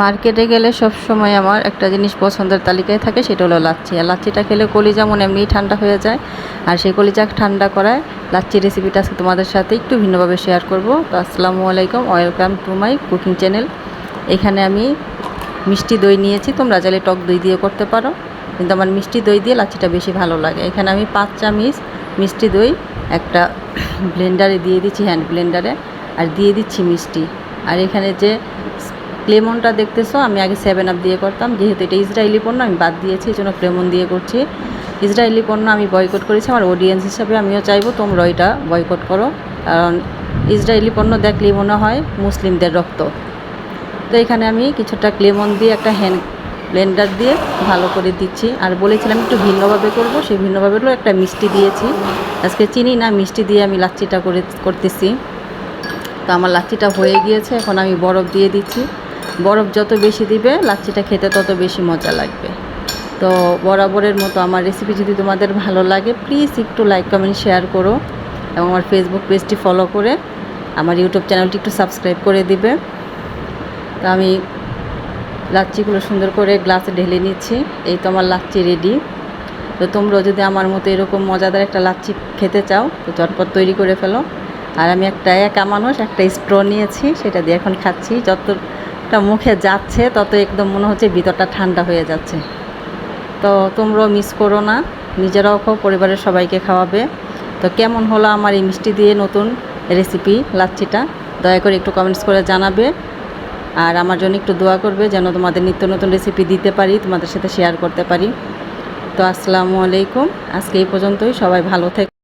মার্কেটে গেলে সব সময় আমার একটা জিনিস পছন্দের তালিকায় থাকে, সেটা হলো লাচ্ছি। আর লাচ্ছিটা খেলে কলিজা মনে এমনিই ঠান্ডা হয়ে যায়। আর সেই কলিজা ঠান্ডা করায় লাচ্ছি রেসিপিটা আজকে তোমাদের সাথে একটু ভিন্নভাবে শেয়ার করব। তো আসসালামু আলাইকুম, welcome to my cooking channel. এখানে আমি মিষ্টি দই নিয়েছি, তোমরা চাইলে টক দই দিয়ে করতে পারো, কিন্তু আমার মিষ্টি দই দিয়ে লাচ্ছিটা বেশি ভালো লাগে। এখানে আমি 5 চামচ মিষ্টি দই একটা ব্লেন্ডারে দিয়ে দিচ্ছি, হ্যান্ড ব্লেন্ডারে, আর দিয়ে দিচ্ছি মিষ্টি। আর এখানে যে লেমনটা দেখতেছো, আমি আগে 7 আপ দিয়ে করতাম, যেহেতু এটা ইসরায়েলি পণ্য আমি বাদ দিয়েছি, এই জন্য লেমন দিয়ে করছি। ইসরায়েলি পণ্য আমি বয়কট করেছি, আমার অডিয়েন্স হিসাবে আমিও চাইবো তোমরা এটা বয়কট করো, কারণ ইসরায়েলি পণ্য দেখলেই মনে হয় মুসলিমদের রক্ত। তো এখানে আমি কিছুটা লেমন দিয়ে একটা হ্যান্ড ব্লেন্ডার দিয়ে ভালো করে দিচ্ছি। আর বলেছিলাম একটু ভিন্নভাবে করব, সেই ভিন্নভাবে হলো একটা মিষ্টি দিয়েছি। আজকে চিনি না মিষ্টি দিয়ে আমি লাচ্ছিটা করতেছি। তো আমার লাচ্ছিটা হয়ে গিয়েছে, এখন আমি বরফ দিয়ে দিচ্ছি। বরফ যত বেশি দিবে লাচ্ছিটা খেতে তত বেশি মজা লাগবে। তো বরাবরের মতো আমার রেসিপি যদি তোমাদের ভালো লাগে, প্লিজ একটু লাইক কমেন্ট শেয়ার করো, এবং আমার ফেসবুক পেজটি ফলো করে আমার ইউটিউব চ্যানেলটি একটু সাবস্ক্রাইব করে দিবে। তো আমি লাচ্ছিগুলো সুন্দর করে গ্লাসে ঢেলে নিচ্ছি। এই তো আমার লাচ্ছি রেডি। তো তোমরাও যদি আমার মতো এরকম মজাদার একটা লাচ্ছি খেতে চাও, তো চটপট তৈরি করে ফেলো। আর আমি একা মানুষ, একটা স্ট্র নিয়েছি, সেটা দিয়ে এখন খাচ্ছি। যতটা মুখে যাচ্ছে তত একদম মনে হচ্ছে ভিতরটা ঠান্ডা হয়ে যাচ্ছে। তো তোমরাও মিস করো না, নিজেরাও খাও, পরিবারের সবাইকে খাওয়াবে। তো কেমন হলো আমার এই মিষ্টি দিয়ে নতুন রেসিপি লাচ্ছিটা, দয়া করে একটু কমেন্টস করে জানাবে। আর আমার জন্য একটু দোয়া করবে যেন তোমাদের নিত্য নতুন রেসিপি দিতে পারি, তোমাদের সাথে শেয়ার করতে পারি। তো আসসালামু আলাইকুম, আজকে এই পর্যন্তই, সবাই ভালো থেকো।